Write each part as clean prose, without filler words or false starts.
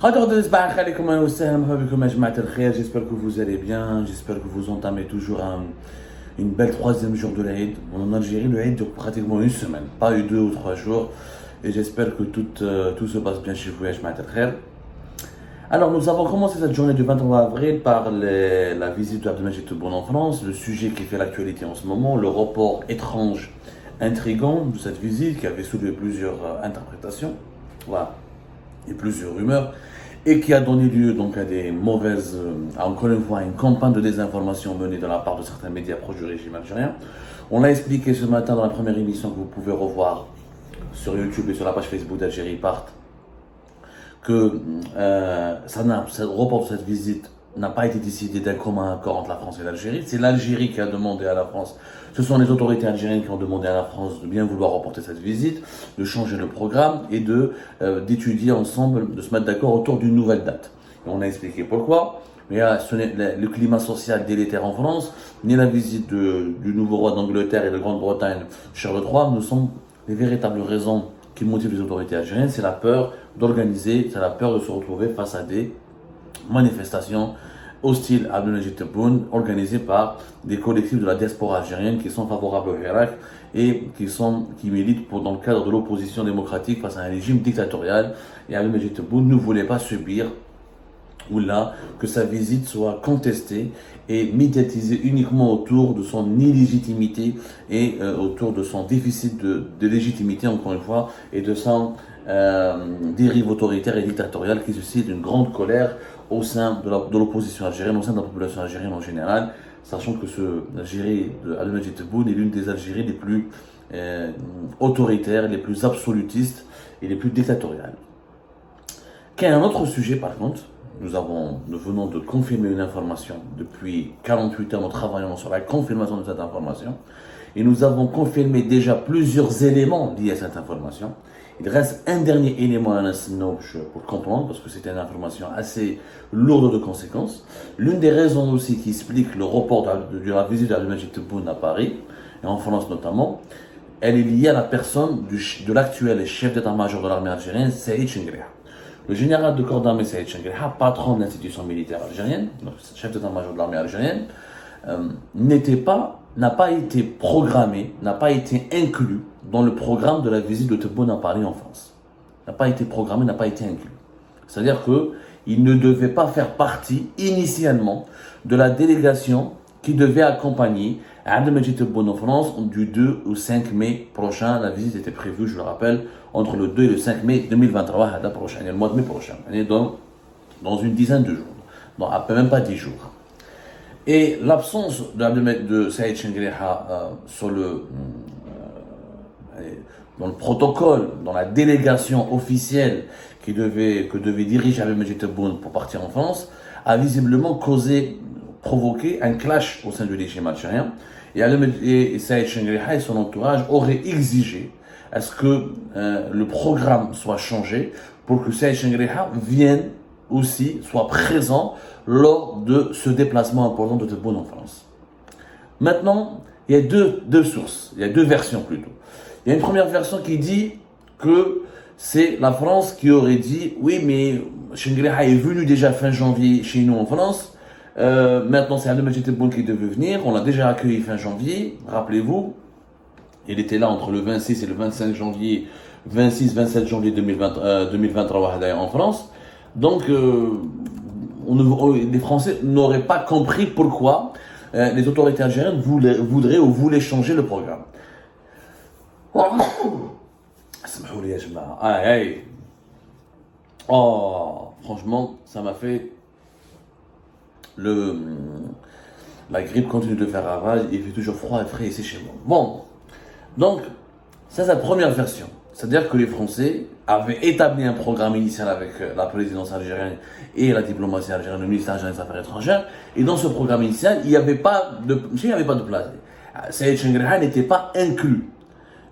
J'espère que vous allez bien, j'espère que vous entamez toujours une belle troisième jour de l'Aïd. En Algérie, le Aïd dure pratiquement une semaine, pas eu 2 ou 3 jours. Et j'espère que tout se passe bien chez vous. Alors, nous avons commencé cette journée du 23 avril par la visite d'Abdelmajid Tebboune en France, le sujet qui fait l'actualité en ce moment, le report étrange, intrigant de cette visite qui avait soulevé plusieurs interprétations. Voilà. Et plusieurs rumeurs, et qui a donné lieu donc à des mauvaises, encore une fois, à une campagne de désinformation menée de la part de certains médias proches du régime algérien. On l'a expliqué ce matin dans la première émission que vous pouvez revoir sur YouTube et sur la page Facebook d'Algérie Part, que ce report de cette visite n'a pas été décidé d'un commun accord entre la France et l'Algérie. C'est l'Algérie qui a demandé à la France, ce sont les autorités algériennes qui ont demandé à la France de bien vouloir reporter cette visite, de changer le programme et d'étudier ensemble, de se mettre d'accord autour d'une nouvelle date. Et on a expliqué pourquoi. Mais le climat social délétère en France, ni la visite du nouveau roi d'Angleterre et de Grande-Bretagne, Charles III, ne sont les véritables raisons qui motivent les autorités algériennes. C'est la peur d'organiser, c'est la peur de se retrouver face à des manifestations hostiles à Abdelmajid Tebboune organisées par des collectifs de la diaspora algérienne qui sont favorables au Hirak et qui militent dans le cadre de l'opposition démocratique face à un régime dictatorial. Et Abdelmajid Tebboune ne voulait pas subir que sa visite soit contestée et médiatisée uniquement autour de son illégitimité et autour de son déficit de légitimité, encore une fois, et de son dérive autoritaire et dictatoriale qui suscite une grande colère au sein de l'opposition algérienne, au sein de la population algérienne en général, sachant que l'Algérie d'Abdelmajid Tebboune est l'une des Algéries les plus autoritaires, les plus absolutistes et les plus dictatoriales. Quel est un autre sujet par contre? Nous venons de confirmer une information. Depuis 48 heures, nous travaillons sur la confirmation de cette information. Et nous avons confirmé déjà plusieurs éléments liés à cette information. Il reste un dernier élément à l'instant pour comprendre, parce que c'était une information assez lourde de conséquences. L'une des raisons aussi qui explique le report de la visite d'Abdelmajid Tebboune à Paris, et en France notamment, elle est liée à la personne de l'actuel chef d'état-major de l'armée algérienne, Saïd Chengriha. Le général de corps d'armée Saïd Chengriha, patron de l'institution militaire algérienne, donc chef d'état-major de l'armée algérienne, n'a pas été programmé, n'a pas été inclus dans le programme de la visite de Tebboune à Paris en France. N'a pas été programmé, n'a pas été inclus. C'est-à-dire qu'il ne devait pas faire partie initialement de la délégation qui devait accompagner Abdelmajid Tebboune en France du 2 au 5 mai prochain. La visite était prévue, je le rappelle, entre le 2 et le 5 mai 2023, le mois de mai prochain, dans une dizaine de jours, même pas 10 jours. Et l'absence de Saïd Chengriha dans le protocole, dans la délégation officielle que devait diriger Abdelmajid Tebboune pour partir en France, a visiblement provoqué un clash au sein du régime algérien. Et Saïd Chengriha et son entourage auraient exigé à ce que le programme soit changé pour que Saïd Chengriha soit présent lors de ce déplacement important de Tebboune en France. Maintenant, il y a deux sources, il y a deux versions plutôt. Il y a une première version qui dit que c'est la France qui aurait dit « Oui, mais Chengriha est venu déjà fin janvier chez nous en France, maintenant c'est Abdelmajid Tebboune qui devait venir, on l'a déjà accueilli fin janvier, rappelez-vous, il était là entre le 26 et le 25 janvier, 26-27 janvier 2023 en France. Donc, les Français n'auraient pas compris pourquoi les autorités algériennes voulaient changer le programme. Oh, franchement, ça m'a fait la grippe continue de faire ravage, il fait toujours froid et frais ici chez moi. Bon, donc, ça c'est la première version. C'est-à-dire que les Français avaient établi un programme initial avec la présidence algérienne et la diplomatie algérienne, le ministère algérien des Affaires étrangères. Et dans ce programme initial, il n'y avait pas de place. Saïd Chengriha n'était pas inclus,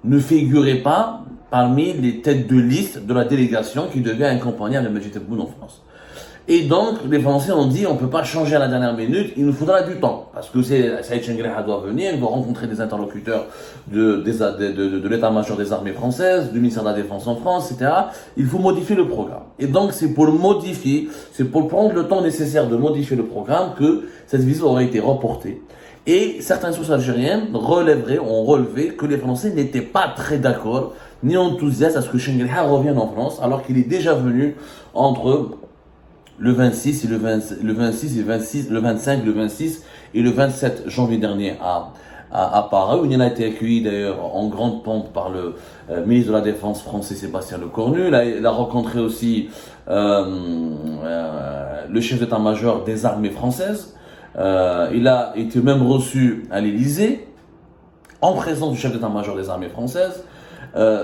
ne figurait pas parmi les têtes de liste de la délégation qui devait accompagner Abdelmajid Tebboune en France. Et donc, les Français ont dit, on ne peut pas changer à la dernière minute, il nous faudra du temps. Parce que Saïd Chengueleha doit venir, il doit rencontrer des interlocuteurs de l'état-major des armées françaises, du ministère de la Défense en France, etc. Il faut modifier le programme. Et donc, c'est pour prendre le temps nécessaire de modifier le programme que cette visite aurait été reportée. Et certaines sources algériennes ont relevé que les Français n'étaient pas très d'accord, ni enthousiastes à ce que Chengueleha revienne en France, alors qu'il est déjà venu entre le 26 et le 25, le 26 et le 27 janvier dernier à Paris, où il a été accueilli d'ailleurs en grande pompe par le ministre de la Défense français Sébastien Lecornu. Il a rencontré aussi le chef d'état-major des armées françaises. Il a été même reçu à l'Élysée en présence du chef d'état-major des armées françaises.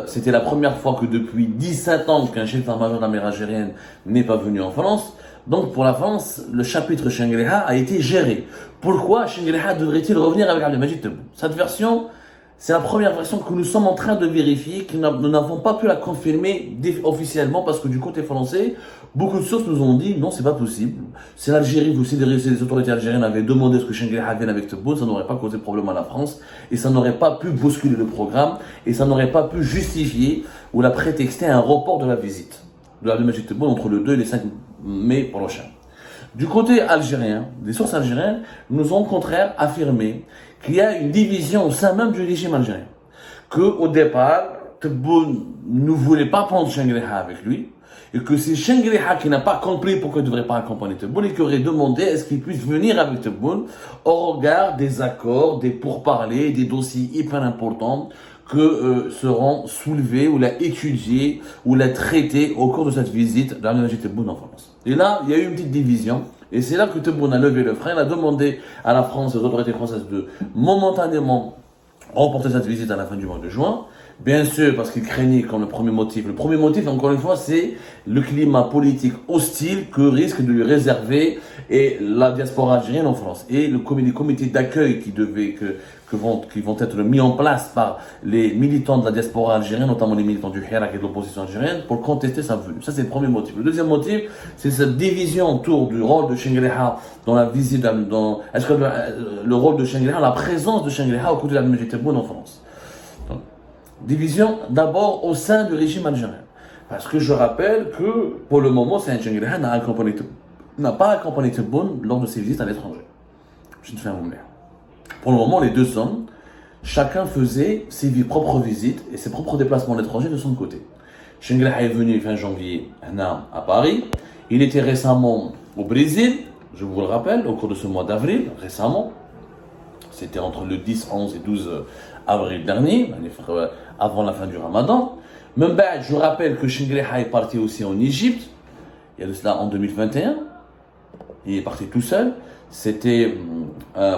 C'était la première fois que depuis 17 ans qu'un chef d'état-major de l'armée algérienne n'est pas venu en France. Donc pour la France, le chapitre Chengueleha a été géré. Pourquoi Chengueleha devrait-il revenir avec Abdelmadjid Tebboune? Cette version, c'est la première version que nous sommes en train de vérifier, que nous n'avons pas pu la confirmer officiellement parce que du côté français, beaucoup de sources nous ont dit non, c'est pas possible. C'est l'Algérie, aussi les autorités algériennes avaient demandé ce que Chengueleha vienne avec Tebboune, ça n'aurait pas causé problème à la France et ça n'aurait pas pu bousculer le programme et ça n'aurait pas pu justifier ou la prétexter un report de la visite de Abdelmadjid Tebboune entre le 2 et le 5 mai prochain. Du côté algérien, des sources algériennes nous ont au contraire affirmé qu'il y a une division au sein même du régime algérien. Qu'au départ, Tebboune ne voulait pas prendre Chengueleha avec lui, et que c'est Chengueleha qui n'a pas compris pourquoi il ne devrait pas accompagner Tebboune, et qui aurait demandé est-ce qu'il puisse venir avec Tebboune au regard des accords, des pourparlers, des dossiers hyper importants que seront soulevés ou la étudiés ou la traités au cours de cette visite d'Abdelmadjid Tebboune en France. Et là, il y a eu une petite division. Et c'est là que Tebboune a levé le frein. Il a demandé à la France, aux autorités françaises, de momentanément reporter cette visite à la fin du mois de juin. Bien sûr, parce qu'il craignait comme le premier motif. Le premier motif, encore une fois, c'est le climat politique hostile que risque de lui réserver et la diaspora algérienne en France. Et les comités d'accueil qui vont être mis en place par les militants de la diaspora algérienne, notamment les militants du Hirak et de l'opposition algérienne, pour contester sa venue. Ça, c'est le premier motif. Le deuxième motif, c'est cette division autour du rôle de Chengueleha dans la visite, est-ce que le rôle de Chengueleha, la présence de Chengueleha au côté de Abdelmadjid Tebboune en France. Donc, division d'abord au sein du régime algérien. Parce que je rappelle que, pour le moment, Saïd Chengueleha n'a pas accompagné Tebboune lors de ses visites à l'étranger. Je ne fais un moment. Pour le moment, les deux hommes, chacun faisait ses propres visites et ses propres déplacements à l'étranger de son côté. Chengueleha est venu fin janvier à Paris. Il était récemment au Brésil, je vous le rappelle, au cours de ce mois d'avril, récemment. C'était entre le 10, 11 et 12 avril dernier, avant la fin du Ramadan. Même je rappelle que Chengueleha est parti aussi en Égypte, il y a de cela en 2021. Il est parti tout seul. C'était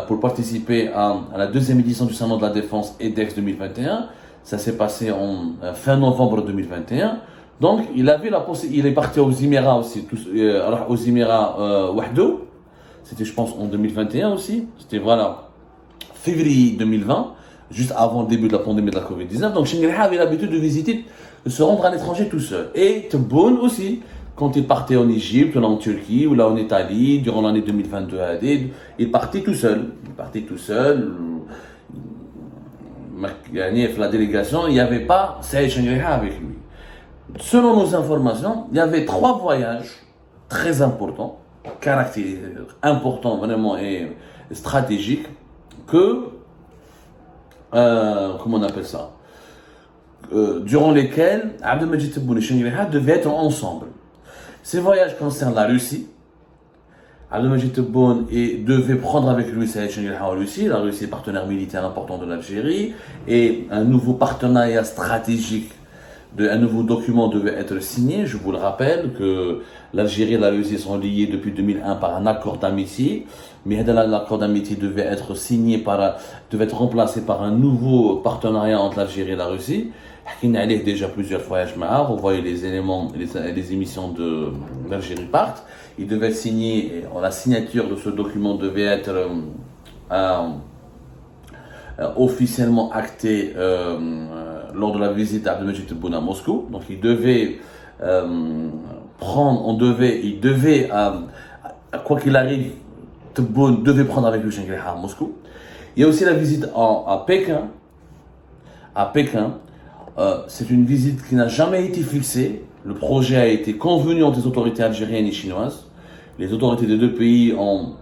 pour participer à la deuxième édition du Salon de la Défense EDEX 2021. Ça s'est passé en fin novembre 2021. Donc, il est parti aux Émirats aussi, aux Émirats Wahdo. C'était, je pense, en 2021 aussi. C'était, février 2020, juste avant le début de la pandémie de la Covid-19. Donc, Chengueleha avait l'habitude de se rendre à l'étranger tout seul. Et Tebboune aussi. Quand il partait en Égypte, là en Turquie, ou là en Italie, durant l'année 2022 à Hadid, il partait tout seul. La délégation, il n'y avait pas Saïd Chengueleha avec lui. Selon nos informations, il y avait 3 voyages très importants, caractéristiques, importants vraiment et stratégiques, comment on appelle ça, durant lesquels Abdelmadjid Tebboune et Chengueleha devaient être ensemble. Ces voyages concernent la Russie. Abdelmadjid Tebboune devait prendre avec lui Saïd Chengueleha en Russie. La Russie est partenaire militaire important de l'Algérie. Et un nouveau partenariat stratégique, un nouveau document devait être signé. Je vous le rappelle que l'Algérie et la Russie sont liées depuis 2001 par un accord d'amitié. Mais l'accord d'amitié devait être remplacé par un nouveau partenariat entre l'Algérie et la Russie. Il a déjà plusieurs voyages mahar, vous voyez les éléments, les émissions d'Algérie partent. Il devait signer, la signature de ce document devait être officiellement actée lors de la visite d'Abdelmadjid Tebboune à Moscou. Donc il devait il devait, quoi qu'il arrive, Tebboune devait prendre avec lui Shangri-La à Moscou. Il y a aussi la visite à Pékin. À Pékin, c'est une visite qui n'a jamais été fixée. Le projet a été convenu entre les autorités algériennes et chinoises. Les autorités des deux pays ont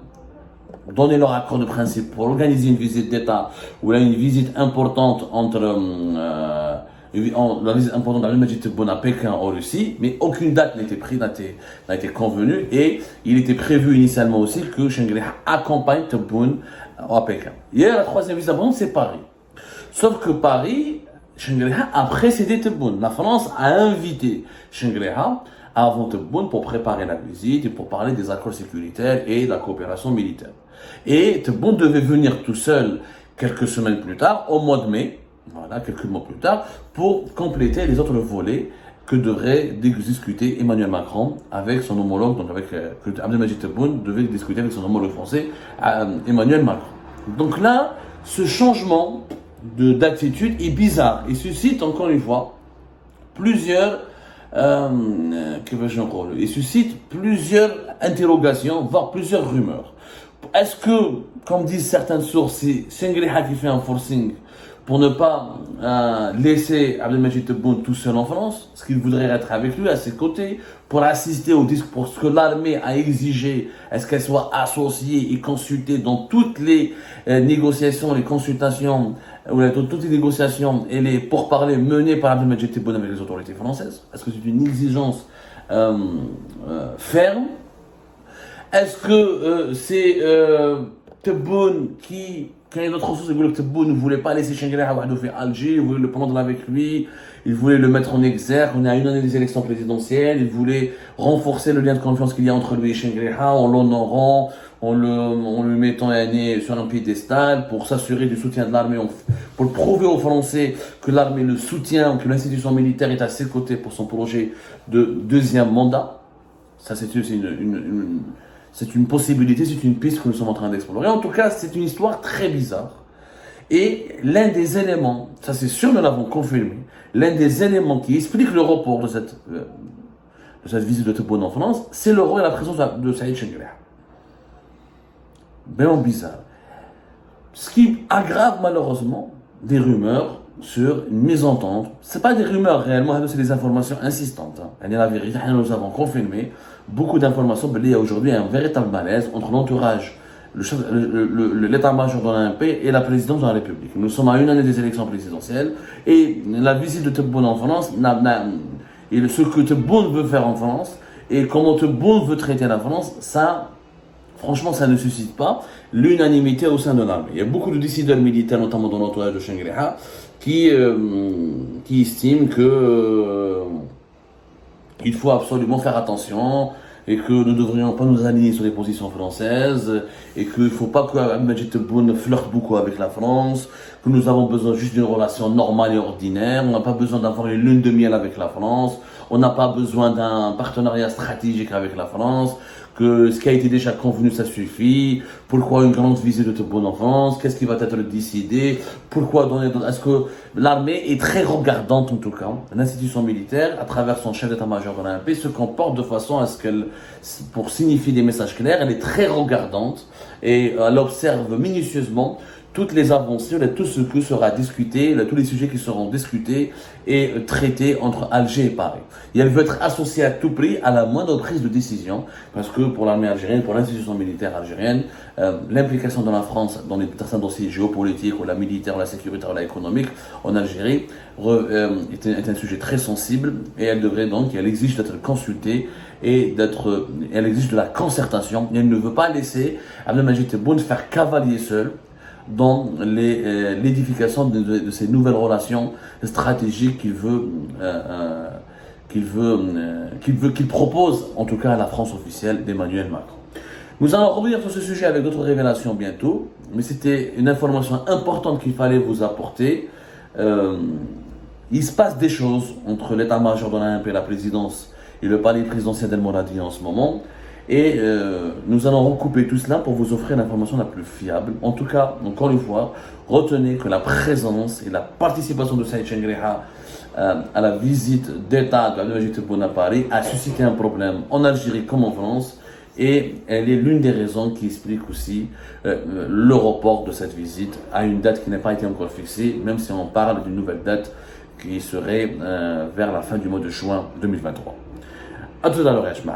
donné leur accord de principe pour organiser une visite d'État ou une visite importante la visite importante d'Abdelmajid Tebboune à Pékin en Russie, mais aucune date n'a été convenue et il était prévu initialement aussi que Shangri-La accompagne Tebboune à Pékin. Hier, la troisième visite à c'est Paris. Sauf que Paris, Shangri-La a précédé Tebboune. La France a invité Shangri-La avant Tebboune pour préparer la visite et pour parler des accords sécuritaires et de la coopération militaire. Et Tebboune devait venir tout seul quelques semaines plus tard, au mois de mai, voilà, quelques mois plus tard, pour compléter les autres volets que devrait discuter Emmanuel Macron avec son homologue, donc que Abdelmajid Tebboune devait discuter avec son homologue français, Emmanuel Macron. Donc là, ce changement d'attitude est bizarre et suscite encore une fois plusieurs interrogations, voire plusieurs rumeurs. Est-ce que, comme disent certaines sources, c'est Shangri-La qui fait un forcing pour ne pas laisser Abdelmajid Tebboune tout seul en France, ce qu'il voudrait être avec lui à ses côtés, pour assister au disque, pour ce que l'armée a exigé, est-ce qu'elle soit associée et consultée dans toutes les négociations, les consultations, toutes les négociations et les pourparlers menés par Abdelmajid Tebboune avec les autorités françaises? Est-ce que c'est une exigence ferme? Est-ce que c'est Tebboune qui, quand il y a d'autres sources, que Tebboune ne voulait pas laisser Shangri-La faire Alger, il voulait le prendre avec lui, il voulait le mettre en exergue, on est à une année des élections présidentielles, il voulait renforcer le lien de confiance qu'il y a entre lui et Shangri-La en l'honorant, en le mettant sur un piédestal pour s'assurer du soutien de l'armée, pour prouver aux Français que l'armée le soutient, que l'institution militaire est à ses côtés pour son projet de deuxième mandat. Ça, c'est une possibilité, c'est une piste que nous sommes en train d'explorer. En tout cas, c'est une histoire très bizarre. Et l'un des éléments, ça c'est sûr, nous l'avons confirmé, l'un des éléments qui explique le report de cette visite de Tebboune en France, c'est le rôle et la présence de Saïd Shangri-La. Vraiment bizarre. Ce qui aggrave malheureusement des rumeurs sur une mésentente. Ce n'est pas des rumeurs réellement, c'est des informations insistantes. Elle est la vérité, nous avons confirmé beaucoup d'informations, mais il y a aujourd'hui un véritable malaise entre l'entourage, l'état-major de l'ANP et la présidence de la République. Nous sommes à une année des élections présidentielles et la visite de Tebboune en France, et ce que Tebboune veut faire en France et comment Tebboune veut traiter la France, ça, franchement, ça ne suscite pas l'unanimité au sein de l'armée. Il y a beaucoup de décideurs militaires, notamment dans l'entourage de Shangri-La, qui estiment que il faut absolument faire attention et que nous ne devrions pas nous aligner sur les positions françaises et qu'il ne faut pas que Abdelmajid Tebboune flirte beaucoup avec la France, que nous avons besoin juste d'une relation normale et ordinaire, on n'a pas besoin d'avoir une lune de miel avec la France, on n'a pas besoin d'un partenariat stratégique avec la France, que ce qui a été déjà convenu, ça suffit. Pourquoi une grande visite de Tebboune en France? Qu'est-ce qui va être décidé? Pourquoi est-ce que l'armée est très regardante, en tout cas, l'institution militaire, à travers son chef d'état-major de l'ANP, se comporte de façon à ce qu'elle, pour signifier des messages clairs, elle est très regardante et elle observe minutieusement toutes les avancées, tout ce que sera discuté, tous les sujets qui seront discutés et traités entre Alger et Paris. Et elle veut être associée à tout prix à la moindre prise de décision, parce que pour l'armée algérienne, pour l'institution militaire algérienne, l'implication de la France dans certains dossiers géopolitiques, ou la militaire, ou la sécuritaire, ou la économique en Algérie est un sujet très sensible et elle exige d'être consultée et elle exige de la concertation. Et elle ne veut pas laisser Abdelmajid Tebboune faire cavalier seul dans l'édification de ces nouvelles relations stratégiques qu'il propose, en tout cas à la France officielle d'Emmanuel Macron. Nous allons revenir sur ce sujet avec d'autres révélations bientôt, mais c'était une information importante qu'il fallait vous apporter. Il se passe des choses entre l'état-major de l'ANP et la présidence et le palais présidentiel d'El Moradi en ce moment. Et nous allons recouper tout cela pour vous offrir l'information la plus fiable. En tout cas, encore une fois, retenez que la présence et la participation de Saïd Shangri-La à la visite d'État de Abdelmajid Tebboune à Paris a suscité un problème en Algérie comme en France. Et elle est l'une des raisons qui explique aussi le report de cette visite à une date qui n'a pas été encore fixée, même si on parle d'une nouvelle date qui serait vers la fin du mois de juin 2023. À tout à l'heure, Yashma.